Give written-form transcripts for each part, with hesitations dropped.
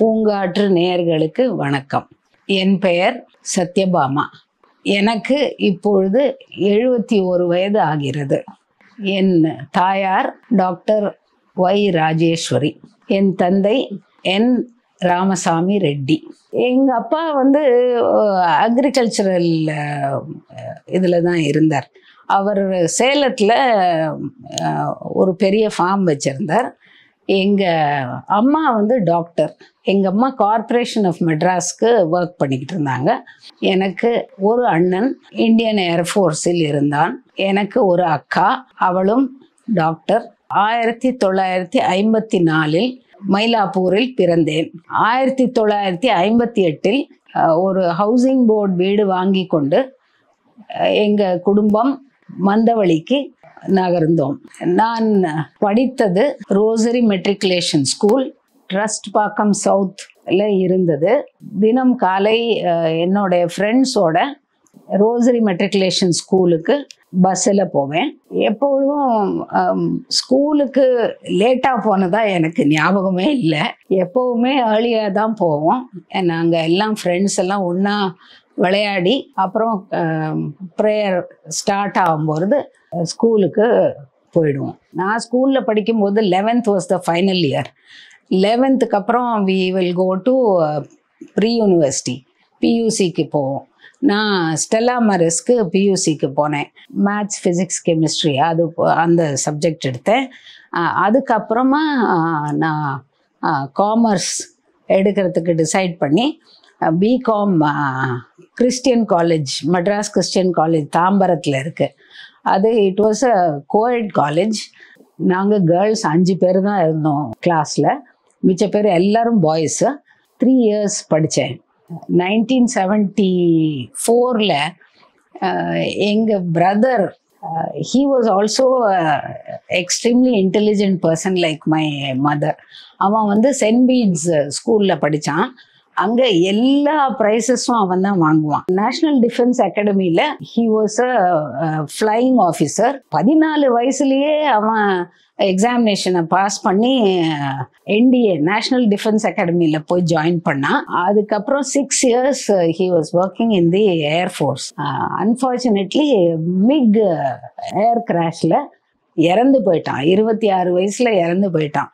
பூங்காற்று நேயர்களுக்கு வணக்கம். என் பெயர் சத்யபாமா. எனக்கு இப்பொழுது 71 வயது ஆகிறது. என் தாயார் டாக்டர் ஒய் ராஜேஸ்வரி. என் தந்தை என் ராமசாமி ரெட்டி. எங்கள் அப்பா அக்ரிகல்ச்சரல் இதில் தான் இருந்தார். அவர் சேலத்தில் ஒரு பெரிய ஃபார்ம் வச்சுருந்தார். எங்கள் அம்மா டாக்டர். எங்கள் அம்மா கார்ப்பரேஷன் ஆஃப் மெட்ராஸ்க்கு ஒர்க் பண்ணிக்கிட்டு இருந்தாங்க. எனக்கு ஒரு அண்ணன் இந்தியன் ஏர்ஃபோர்ஸில் இருந்தான். எனக்கு ஒரு அக்கா, அவளும் டாக்டர். 1954 மயிலாப்பூரில் பிறந்தேன். 1958 ஒரு ஹவுசிங் போர்டு வீடு வாங்கி கொண்டு எங்கள் குடும்பம் மந்தவழிக்கு நகர்ந்தோம். நான் படித்தது ரோசரி மெட்ரிகுலேஷன் ஸ்கூல், ட்ரஸ்ட் பாக்கம் சவுத்தில் இருந்தது. தினம் காலை என்னுடைய ஃப்ரெண்ட்ஸோட ரோசரி மெட்ரிகுலேஷன் ஸ்கூலுக்கு பஸ்ஸில் போவேன். எப்பொழுதும் ஸ்கூலுக்கு லேட்டாக போனதா எனக்கு ஞாபகமே இல்லை. எப்போவுமே ஏர்லியாக தான் போவோம். நாங்கள் எல்லாம் ஃப்ரெண்ட்ஸ் எல்லாம் ஒன்றா விளையாடி அப்புறம் ப்ரேயர் ஸ்டார்ட் ஆகும்போது ஸ்கூலுக்கு போயிடுவோம். நான் ஸ்கூலில் படிக்கும்போது 11th was the final year. 11th அப்புறம் we will go to pre university, பியூசிக்கு போவோம். நான் ஸ்டெல்லா மரிஸ்க்கு பியூசிக்கு போனேன். மேத்ஸ், ஃபிசிக்ஸ், கெமிஸ்ட்ரி அந்த சப்ஜெக்ட் எடுத்தேன். அதுக்கப்புறமா நான் காமர்ஸ் எடுக்கிறதுக்கு டிசைட் பண்ணி B Com Christian college, Madras Christian college தாம்பரத்தில் இருக்குது. அது it was a coed college. நாங்கள் கேர்ள்ஸ் 5 பேர் தான் இருந்தோம் கிளாஸில். மிச்ச பேர் எல்லோரும் பாய்ஸு. 3 years படித்தேன். 1974 எங்கள் brother, he was also extremely intelligent person like my mother. அவன் சென்ட் பீட்ஸ் ஸ்கூலில் படித்தான். அங்கே எல்லா ப்ரைஸஸும் அவன் தான் வாங்குவான். நேஷ்னல் டிஃபென்ஸ் அகாடமியில் he was a flying officer. 14 வயசுலேயே அவன் எக்ஸாமினேஷனை பாஸ் பண்ணி என்டிஏ நேஷ்னல் டிஃபென்ஸ் அகாடமியில் போய் ஜாயின் பண்ணான். அதுக்கப்புறம் 6 years he was working in the air force. Unfortunately MiG air கிராஷில் இறந்து போயிட்டான். 26 வயசில் இறந்து போயிட்டான்.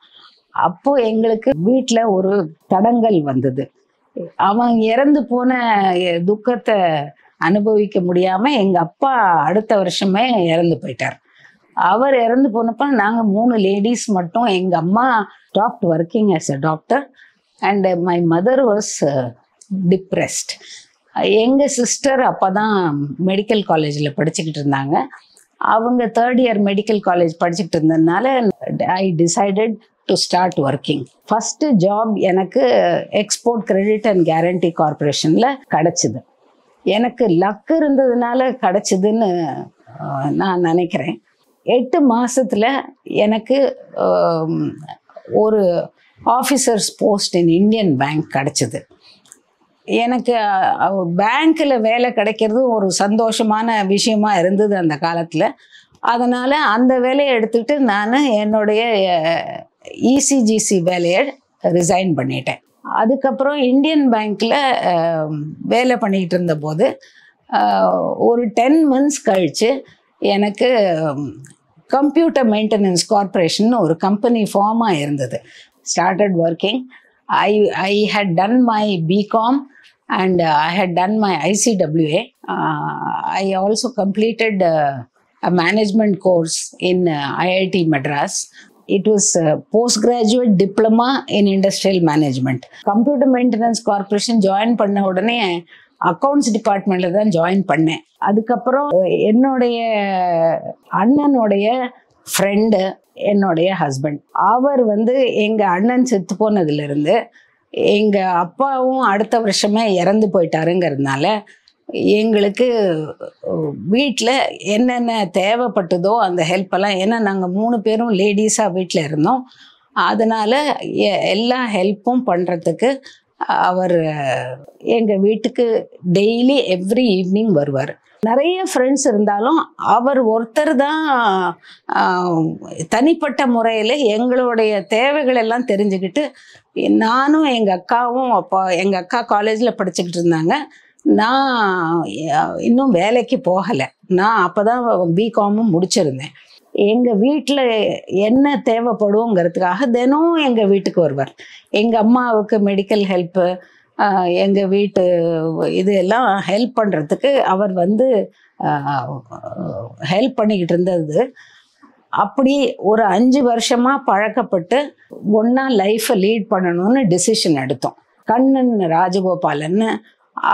அப்போது எங்களுக்கு வீட்டில் ஒரு தடங்கல் வந்தது. அவன் இறந்து போன துக்கத்தை அனுபவிக்க முடியாமல் எங்கள் அப்பா அடுத்த வருஷமே இறந்து போயிட்டார். அவர் இறந்து போனப்போ நாங்கள் 3 லேடிஸ் மட்டும். எங்கள் அம்மா stopped working as a doctor and my mother was depressed. எங்கள் சிஸ்டர் அப்போ தான் மெடிக்கல் காலேஜில் படிச்சுக்கிட்டு இருந்தாங்க. அவங்க 3rd year மெடிக்கல் காலேஜ் படிச்சுக்கிட்டு இருந்ததுனால I decided to start working. First job எனக்கு எக்ஸ்போர்ட் கிரெடிட் அண்ட் கேரண்டி கார்பரேஷனில் கிடச்சிது. எனக்கு லக் இருந்ததுனால கிடச்சிதுன்னு நான் நினைக்கிறேன். 8 மாதத்தில் எனக்கு ஒரு officers post in Indian bank கிடச்சிது. எனக்கு பேங்க்கில் வேலை கிடைக்கிறது ஒரு சந்தோஷமான விஷயமா இருந்தது அந்த காலத்தில். அதனால் அந்த வேலையை எடுத்துக்கிட்டு நான் என்னுடைய இசிஜிசி வேலையை ரிசைன் பண்ணிட்டேன். அதுக்கப்புறம் இந்தியன் பேங்க்கில் வேலை பண்ணிக்கிட்டு இருந்தபோது ஒரு 10 months கழித்து எனக்கு கம்ப்யூட்டர் மெயின்டெனன்ஸ் கார்பரேஷன் ஒரு கம்பெனி ஃபார்மாக இருந்தது. Started working. I had done my BCom and I had done my ICWA. I also completed a management course in IIT Madras. It was a postgraduate diploma in industrial management. Computer Maintenance Corporation join பண்ண உடனே accounts டிபார்ட்மெண்ட்டில் தான் join பண்ணேன். அதுக்கப்புறம் என்னுடைய அண்ணனுடைய friend என்னுடைய husband, அவர் எங்கள் அண்ணன் செத்து போனதுலேருந்து எங்கள் அப்பாவும் அடுத்த வருஷமே இறந்து போயிட்டாருங்கிறதுனால எங்களுக்கு வீட்டில் என்னென்ன தேவைப்பட்டதோ அந்த ஹெல்ப்பெல்லாம், ஏன்னா நாங்கள் 3 பேரும் லேடிஸாக வீட்டில் இருந்தோம். அதனால் எல்லா ஹெல்ப்பும் பண்ணுறதுக்கு அவர் எங்கள் வீட்டுக்கு டெய்லி எவ்ரி ஈவினிங் வருவார். நிறைய ஃப்ரெண்ட்ஸ் இருந்தாலும் அவர் ஒருத்தர் தான் தனிப்பட்ட முறையில் எங்களுடைய தேவைகள் எல்லாம் தெரிஞ்சுக்கிட்டு, நானும் எங்கள் அக்காவும் அப்போ எங்கள் அக்கா காலேஜில் படிச்சுக்கிட்டு இருந்தாங்க. நான் இன்னும் வேலைக்கு போகலை. நான் அப்போ தான் பிகாமும் முடிச்சிருந்தேன். எங்கள் வீட்டில் என்ன தேவைப்படுங்கிறதுக்காக தினம் எங்கள் வீட்டுக்கு வருவார். எங்கள் அம்மாவுக்கு மெடிக்கல் ஹெல்ப்பு, எங்கள் வீட்டு இது எல்லாம் ஹெல்ப் பண்ணுறதுக்கு அவர் வந்து ஹெல்ப் பண்ணிக்கிட்டு இருந்தது. அப்படி ஒரு 5 வருஷமாக பழக்கப்பட்டு ஒன்றா லைஃப்பை லீட் பண்ணணும்னு டிசிஷன் எடுத்தோம். கண்ணன் ராஜகோபாலன்னு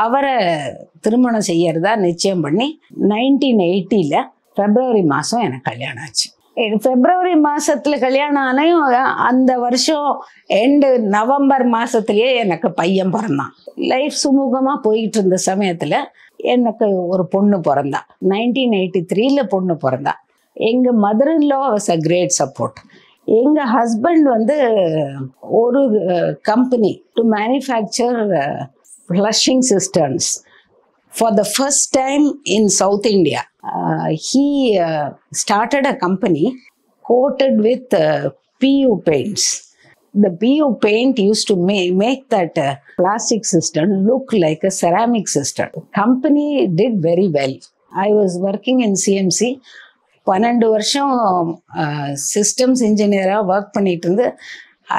அவரை திருமணம் செய்யறதா நிச்சயம் பண்ணி 1980 ஃபெப்ரவரி மாதம் எனக்கு கல்யாணம் ஆச்சு. ஃபெப்ரவரி மாதத்தில் கல்யாணம் ஆனையும் அந்த வருஷம் எண்டு நவம்பர் மாதத்துலேயே எனக்கு பையன் பிறந்தான். லைஃப் சுமூகமாக போய்கிட்டு இருந்த சமயத்தில் எனக்கு ஒரு பொண்ணு பிறந்தா. 1983 பொண்ணு பிறந்தா. எங்கள் mother in law was a great support. எங்கள் ஹஸ்பண்ட் வந்து ஒரு company to manufacture flushing cisterns for the first time in South India. He started a company coated with PU paints. The PU paint used to make that plastic cistern look like a ceramic cistern. The company did very well. I was working in CMC. 12 வருஷம் systems engineer work பண்ணிட்டு இருந்து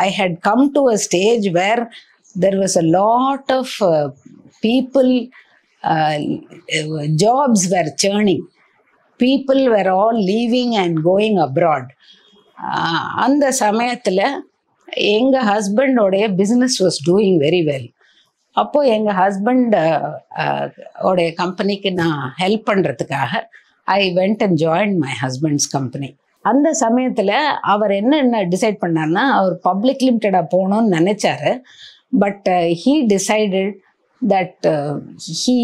I had come to a stage where there was a lot of people, jobs were churning. People were all leaving and going abroad. அந்த சமயத்தில் எங்கள் ஹஸ்பண்டோடைய business was doing very well. அப்போது எங்கள் husband உடைய கம்பெனிக்கு நான் ஹெல்ப் பண்ணுறதுக்காக I went and join my husband's company. அந்த சமயத்தில் அவர் என்ன டிசைட் பண்ணார்னா, அவர் பப்ளிக் லிமிட்டடாக போகணுன்னு நினச்சாரு. But he decided that he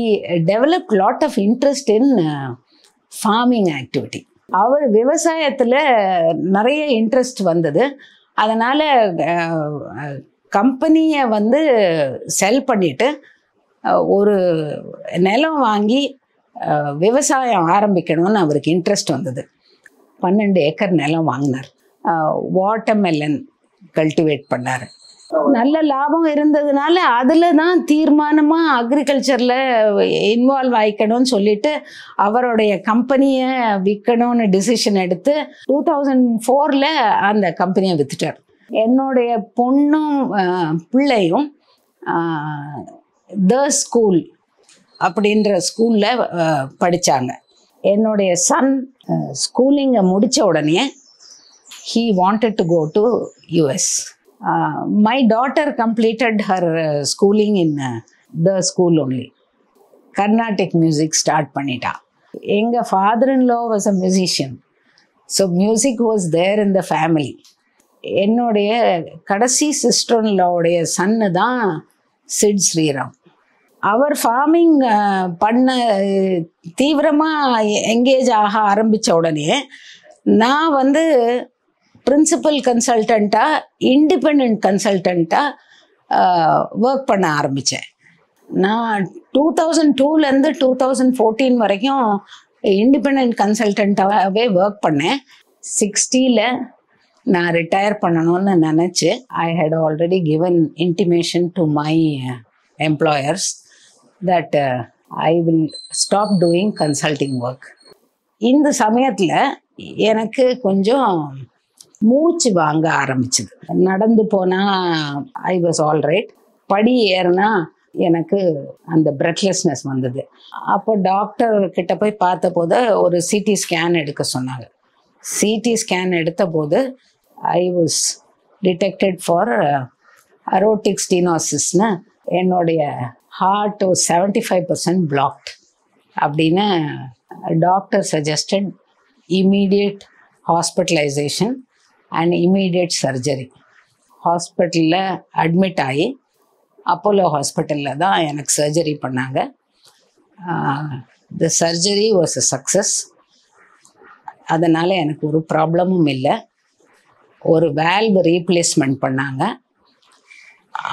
developed lot of interest in farming activity. அவர் விவசாயத்தில் நிறைய இன்ட்ரெஸ்ட் வந்தது. அதனால் கம்பெனியை வந்து செல் பண்ணிவிட்டு ஒரு நிலம் வாங்கி விவசாயம் ஆரம்பிக்கணும்னு அவருக்கு இன்ட்ரெஸ்ட் வந்தது. 12 ஏக்கர் நிலம் வாங்கினார். வாட்டர்மெலன் கல்டிவேட் பண்ணார். நல்ல லாபம் இருந்ததுனால அதில் தான் தீர்மானமாக அக்ரிகல்ச்சரில் இன்வால்வ் ஆகிக்கணும்னு சொல்லிட்டு அவருடைய கம்பெனியை விற்கணும்னு டிசிஷன் எடுத்து 2004 அந்த கம்பெனியை விற்றுட்டார். என்னுடைய பொண்ணும் பிள்ளையும் த ஸ்கூல் அப்படின்ற ஸ்கூலில் படித்தாங்க. என்னுடைய சன் ஸ்கூலிங்கை முடித்த உடனே he wanted to go to US. My daughter completed her schooling in the school only. Carnatic music start பண்ணிட்டா. எங்கள் father-in-law was a musician. So music was there in the family. என்னுடைய கடைசி சிஸ்டர்-இன்-லாவுடைய சன்னு தான் சிட் ஸ்ரீராம். அவர் farming பண்ண தீவிரமாக engage ஆக ஆரம்பித்த உடனே நான் வந்து பிரின்சிபல் கன்சல்டண்ட்டாக இண்டிபெண்ட் கன்சல்டண்ட்டாக ஒர்க் பண்ண ஆரம்பித்தேன். நான் 2002 2014 வரைக்கும் இண்டிபெண்ட் கன்சல்டண்ட்டாகவே ஒர்க் பண்ணேன். 60 நான் ரிட்டையர் பண்ணணும்னு நினச்சி I had already given intimation to my employers that I will stop doing consulting work. இந்த சமயத்தில் எனக்கு கொஞ்சம் மூச்சு வாங்க ஆரம்பிச்சுது. நடந்து போனால் ஐ வாஸ் ஆல் ரைட், படி ஏறினா எனக்கு அந்த பிரெத்லெஸ்னஸ் வந்தது. அப்போ டாக்டர் கிட்ட போய் பார்த்தபோது ஒரு சிடி ஸ்கேன் எடுக்க சொன்னாங்க. சிடி ஸ்கேன் எடுத்த போது ஐ வாஸ் டிடெக்டட் ஃபார் அரோட்டிக் ஸ்டீனோசிஸ்னு, என்னுடைய ஹார்ட் 75% பிளாக்ட் அப்படின்னு doctor suggested immediate hospitalisation and immediate surgery. ஹாஸ்பிட்டலில் அட்மிட் ஆகி அப்போலோ ஹாஸ்பிட்டலில் தான் எனக்கு சர்ஜரி பண்ணாங்க. The surgery was a success. அதனால் எனக்கு ஒரு ப்ராப்ளமும் இல்லை. ஒரு வேல்வ் ரீப்ளேஸ்மெண்ட் பண்ணாங்க.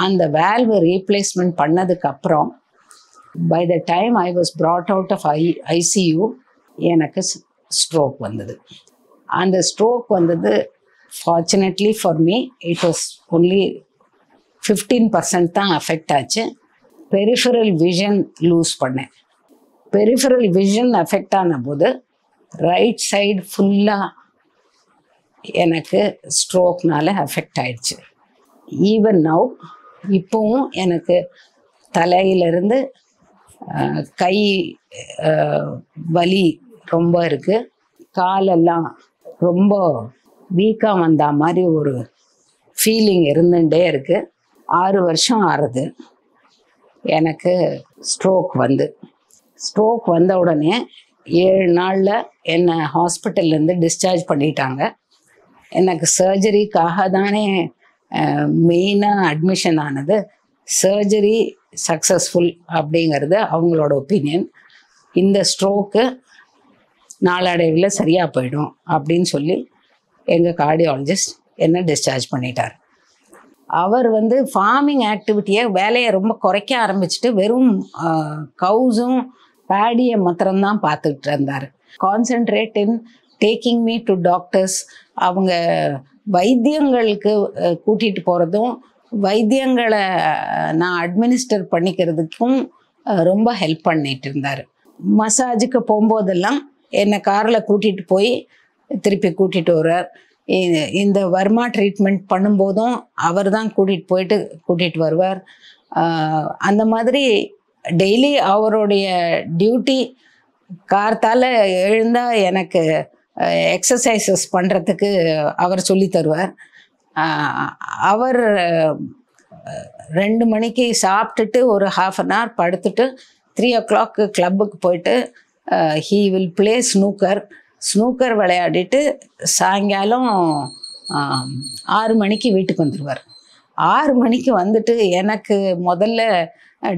அந்த வேல்வு ரீப்ளேஸ்மெண்ட் பண்ணதுக்கப்புறம் by the time I was brought out of ICU எனக்கு ஸ்ட்ரோக் வந்தது. அந்த ஸ்ட்ரோக் வந்தது fortunately for me it was only 15% தான் அஃபெக்ட் ஆச்சு. பெரிஃபரல் விஷன் லூஸ் பண்ணேன். பெரிஃபரல் விஷன் அஃபெக்ட் ஆன போது ரைட் சைடு ஃபுல்லாக எனக்கு ஸ்ட்ரோக்னால அஃபெக்ட் ஆயிடுச்சு. ஈவன் நவ் இப்போவும் எனக்கு தலையிலிருந்து கை வலி ரொம்ப இருக்குது. காலெல்லாம் ரொம்ப வீக்காக வந்த மாதிரி ஒரு ஃபீலிங் இருந்துகிட்டே இருக்குது. 6 வருஷம் ஆறுது எனக்கு ஸ்ட்ரோக் வந்த உடனே 7 நாளில் என்னை ஹாஸ்பிட்டல்லேருந்து டிஸ்சார்ஜ் பண்ணிட்டாங்க. எனக்கு சர்ஜரிக்காக தானே மெயினாக அட்மிஷன் ஆனது. சர்ஜரி சக்ஸஸ்ஃபுல் அப்படிங்கிறது அவங்களோட ஒப்பீனியன். இந்த ஸ்ட்ரோக்கு நாளடைவில் சரியாக போயிடும் அப்படின்னு சொல்லி எங்கள் கார்டியாலஜிஸ்ட் என்னை டிஸ்சார்ஜ் பண்ணிட்டார். அவர் ஃபார்மிங் ஆக்டிவிட்டியை வேலையை ரொம்ப குறைக்க ஆரம்பிச்சுட்டு வெறும் கவுஸும் பேடியை மாத்திரம்தான் பார்த்துக்கிட்டு இருந்தார். Concentrate in taking me to doctors. அவங்க வைத்தியங்களுக்கு கூட்டிகிட்டு போகிறதும் வைத்தியங்களை நான் அட்மினிஸ்டர் பண்ணிக்கிறதுக்கும் ரொம்ப ஹெல்ப் பண்ணிட்டு இருந்தார். மசாஜுக்கு போகும்போதெல்லாம் என்னை காரில் கூட்டிகிட்டு போய் திருப்பி கூட்டிகிட்டு வருவார். இந்த வர்மா ட்ரீட்மெண்ட் பண்ணும்போதும் அவர் தான் கூட்டிகிட்டு வருவார். அந்த மாதிரி டெய்லி அவருடைய டியூட்டி. கார்த்தால் எழுந்தால் எனக்கு எக்ஸசைசஸ் பண்ணுறதுக்கு அவர் சொல்லி தருவார். அவர் 2 மணிக்கு சாப்பிட்டுட்டு ஒரு 1/2 an hour படுத்துட்டு 3 o'clock கிளப்புக்கு போயிட்டு ஹீ வில் ப்ளே ஸ்னூக்கர் விளையாடிட்டு சாயங்காலம் 6 மணிக்கு வீட்டுக்கு வந்துடுவார். 6 மணிக்கு வந்துட்டு எனக்கு முதல்ல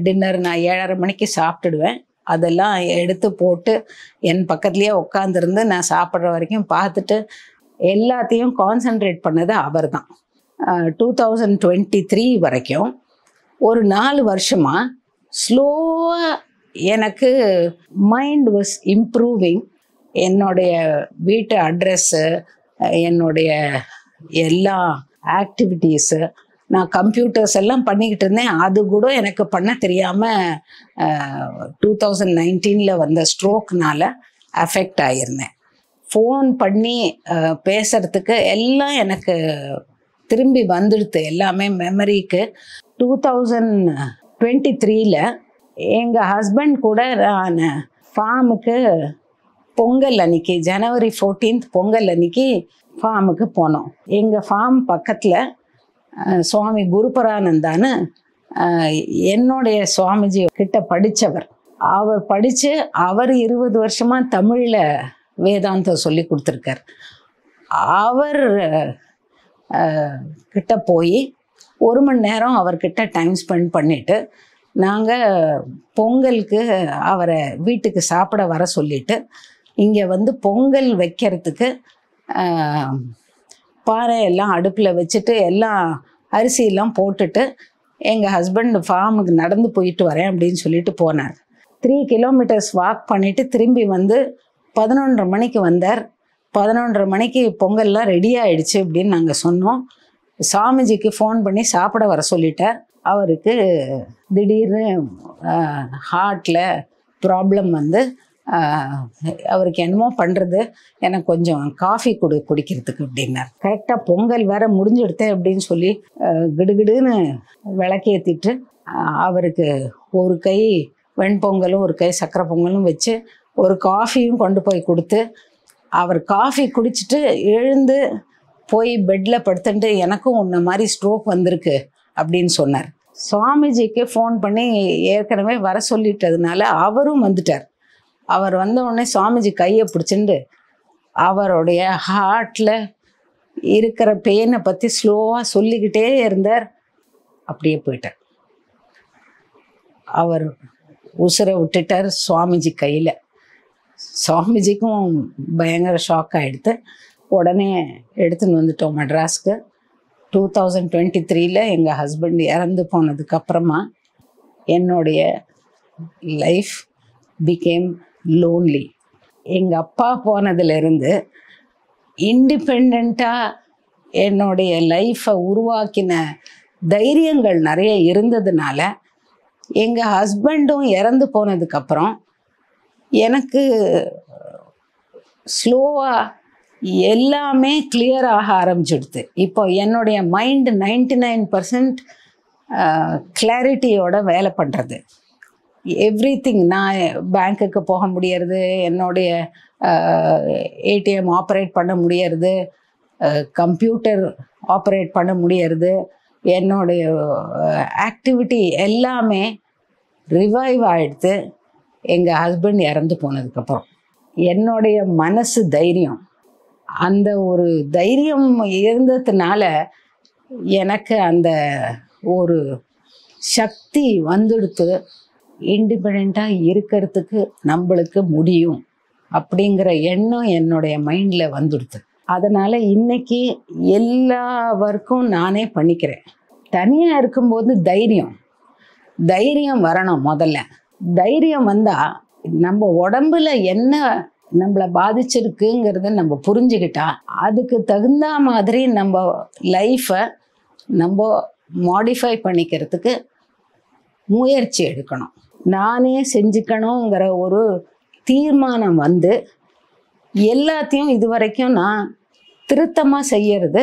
டின்னர் நான் 7:30 மணிக்கு சாப்பிட்டுடுவேன். அதெல்லாம் எடுத்து போட்டு என் பக்கத்துலேயே உட்காந்துருந்து நான் சாப்பிட்ற வரைக்கும் பார்த்துட்டு எல்லாத்தையும் கான்சென்ட்ரேட் பண்ணது அவர் தான். 2023 வரைக்கும் ஒரு 4 வருஷமாக ஸ்லோவாக எனக்கு மைண்ட் வாஸ் இம்ப்ரூவிங். என்னுடைய வீட்டு அட்ரெஸ்ஸு, என்னுடைய எல்லா ஆக்டிவிட்டீஸு, நான் கம்ப்யூட்டர்ஸ் எல்லாம் பண்ணிக்கிட்டு இருந்தேன். அது கூட எனக்கு பண்ண தெரியாமல் 2019 வந்த ஸ்ட்ரோக்னால அஃபெக்ட் ஆகியிருந்தேன். ஃபோன் பண்ணி பேசுகிறதுக்கு எல்லாம் எனக்கு திரும்பி வந்துடுது, எல்லாமே மெமரிக்கு. 2023 எங்கள் ஹஸ்பண்ட் கூட நான் ஃபார்முக்கு பொங்கல் அன்னைக்கு January 14th பொங்கல் அன்னைக்கு ஃபார்முக்கு போனோம். எங்கள் ஃபார்ம் பக்கத்தில் சுவாமி குருபரானந்தான்னு என்னுடைய சுவாமிஜி கிட்ட படித்தவர். அவர் படித்து அவர் 20 வருஷமாக தமிழில் வேதாந்தம் சொல்லி கொடுத்துருக்கார். அவர் கிட்ட போய் 1 மணி நேரம் அவர்கிட்ட டைம் ஸ்பெண்ட் பண்ணிவிட்டு நாங்கள் பொங்கலுக்கு அவரை வீட்டுக்கு சாப்பிட வர சொல்லிவிட்டு இங்கே பொங்கல் வைக்கிறதுக்கு பாறை எல்லாம் அடுப்பில் வச்சுட்டு எல்லாம் அரிசியெல்லாம் போட்டுட்டு எங்கள் ஹஸ்பண்ட் ஃபார்முக்கு நடந்து போயிட்டு வரேன் அப்படின்னு சொல்லிட்டு போனார். 3 kilometers வாக் பண்ணிவிட்டு திரும்பி 11:30 மணிக்கு வந்தார். 11:30 மணிக்கு பொங்கல்லாம் ரெடி ஆகிடுச்சு அப்படின்னு நாங்கள் சொன்னோம். சாமிஜிக்கு ஃபோன் பண்ணி சாப்பிட வர சொல்லிட்டார். அவருக்கு திடீர்னு ஹார்ட்டில் ப்ராப்ளம் அவருக்கு என்னமோ பண்ணுறது, எனக்கு கொஞ்சம் காஃபி குடிக்கிறதுக்கு அப்படின்னார். கரெக்டாக பொங்கல் வேற முடிஞ்சுடுத்தே அப்படின்னு சொல்லி கிடுகிடுன்னு விளக்கேற்றிட்டு அவருக்கு ஒரு கை வெண்பொங்கலும் ஒரு கை சக்கரை பொங்கலும் வச்சு ஒரு காஃபியும் கொண்டு போய் கொடுத்து அவர் காஃபி குடிச்சிட்டு எழுந்து போய் பெட்டில் படுத்துட்டு எனக்கும் உன்ன மாதிரி ஸ்ட்ரோக் வந்திருக்கு அப்படின்னு சொன்னார். சுவாமிஜிக்கு ஃபோன் பண்ணி ஏற்கனவே வர சொல்லிட்டதுனால அவரும் வந்துட்டார். அவர் வந்த உடனே சுவாமிஜி கையை பிடிச்சிட்டு அவருடைய ஹார்ட்டில் இருக்கிற பெயினை பற்றி ஸ்லோவாக சொல்லிக்கிட்டே இருந்தார். அப்படியே போயிட்டார். அவர் உசுரை விட்டுட்டார் சுவாமிஜி கையில். சுவாமிஜிக்கும் பயங்கர ஷாக் ஆகிடுது. உடனே எடுத்துன்னு வந்துட்டோம் மெட்ராஸ்க்கு. 2023 எங்கள் ஹஸ்பண்ட் இறந்து போனதுக்கப்புறமா என்னுடைய லைஃப் பிகேம் லோன்லி. எங்கள் அப்பா போனதுலேருந்து இண்டிபெண்ட்டாக என்னுடைய லைஃப்பை உருவாக்கின தைரியங்கள் நிறைய இருந்ததுனால எங்கள் ஹஸ்பண்டும் இறந்து போனதுக்கப்புறம் எனக்கு ஸ்லோவாக எல்லாமே கிளியர் ஆக ஆரம்பிச்சிடுது. இப்போ என்னுடைய மைண்ட் 99% கிளாரிட்டியோட வேலை பண்ணுறது. எவ்ரிதிங். நான் பேங்க்குக்கு போக முடியறது, என்னுடைய ஏடிஎம் ஆப்ரேட் பண்ண முடியறது, கம்ப்யூட்டர் ஆப்ரேட் பண்ண முடியறது, என்னுடைய ஆக்டிவிட்டி எல்லாமே ரிவைவ் ஆகிடுது எங்கள் ஹஸ்பண்ட் இறந்து போனதுக்கப்புறம். என்னுடைய மனசு தைரியம், அந்த ஒரு தைரியம் இருந்ததுனால எனக்கு அந்த ஒரு சக்தி வந்துடுத்து. இண்டிபெண்ட்டாக இருக்கிறதுக்கு நம்மளுக்கு முடியும் அப்படிங்கிற எண்ணம் என்னுடைய மைண்டில் வந்துடுது. அதனால் இன்றைக்கி எல்லா ஒர்க்கும் நானே பண்ணிக்கிறேன். தனியாக இருக்கும்போது தைரியம் வரணும். முதல்ல தைரியம் வந்தால் நம்ம உடம்புல என்ன நம்மளை பாதிச்சிருக்குங்கிறத நம்ம புரிஞ்சுக்கிட்டா அதுக்கு தகுந்த மாதிரி நம்ம லைஃப்பை நம்ம மாடிஃபை பண்ணிக்கிறதுக்கு முயற்சி எடுக்கணும். நானே செஞ்சுக்கணுங்கிற ஒரு தீர்மானம் வந்து எல்லாத்தையும் இது வரைக்கும் நான் திருத்தமாக செய்யறது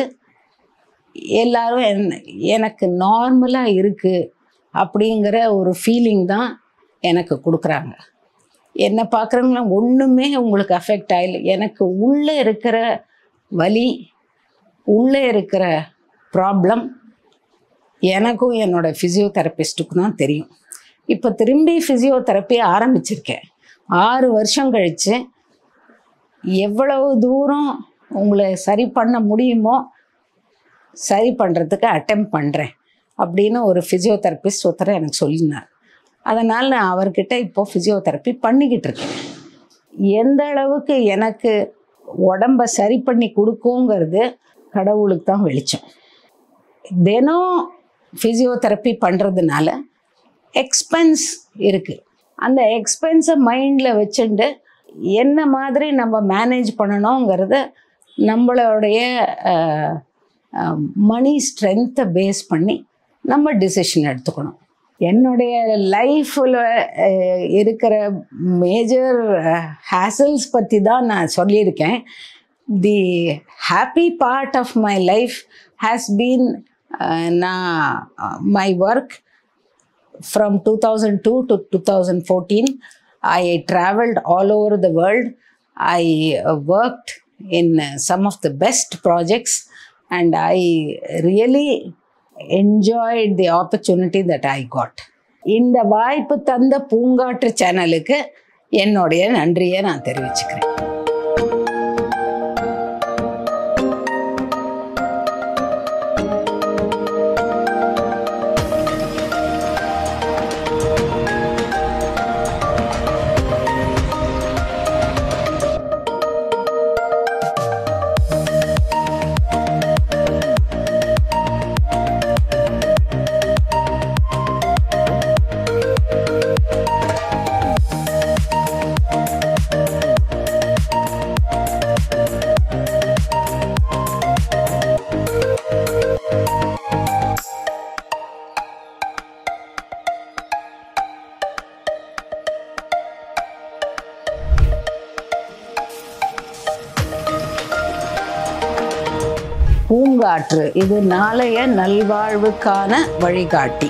எல்லாரும் எனக்கு நார்மலாக இருக்குது அப்படிங்கிற ஒரு ஃபீலிங் தான் எனக்கு கொடுக்குறாங்க. என்னை பார்க்குறவங்களாம் ஒன்றுமே உங்களுக்கு அஃபெக்ட் ஆகலை. எனக்கு உள்ளே இருக்கிற வலி, உள்ளே இருக்கிற ப்ராப்ளம் எனக்கும் என்னோடய ஃபிசியோதெரபிஸ்ட்டுக்கும் தான் தெரியும். இப்போ திரும்பி ஃபிசியோதெரப்பி ஆரம்பிச்சிருக்கேன். 6 வருஷம் கழித்து எவ்வளவு தூரம் உங்களை சரி பண்ண முடியுமோ சரி பண்ணுறதுக்கு அட்டெம்ப்ட் பண்ணுறேன் அப்படின்னு ஒரு ஃபிசியோதெரபிஸ்ட் ஒருத்தர் எனக்கு சொல்லினார். அதனால் நான் அவர்கிட்ட இப்போது ஃபிசியோதெரப்பி பண்ணிக்கிட்டு இருக்கேன். எந்த அளவுக்கு எனக்கு உடம்பை சரி பண்ணி கொடுக்குங்கிறது கடவுளுக்கு தான் வெளிச்சம். தினம் ஃபிசியோதெரப்பி பண்ணுறதுனால எக்ஸ்பென்ஸ் இருக்குது. அந்த எக்ஸ்பென்ஸை மைண்டில் வச்சுட்டு என்ன மாதிரி நம்ம மேனேஜ் பண்ணணுங்கிறத நம்மளுடைய மணி ஸ்ட்ரென்த்தை பேஸ் பண்ணி நம்ம டிசிஷன் எடுத்துக்கணும். என்னுடைய லைஃப்பில் இருக்கிற மேஜர் ஹேசல்ஸ் பற்றி தான் நான் சொல்லியிருக்கேன். The happy part of my life has been my work from 2002 to 2014. I traveled all over the world. I worked in some of the best projects and I really enjoyed the opportunity that I got. இந்த வாய்ப்பு தந்த பூங்காற்று சேனலுக்கு என்னுடைய நன்றியை நான் தெரிவிச்சுக்கிறேன். பூங்காற்று இது நாளைய நல்வாழ்வுக்கான வழிகாட்டி.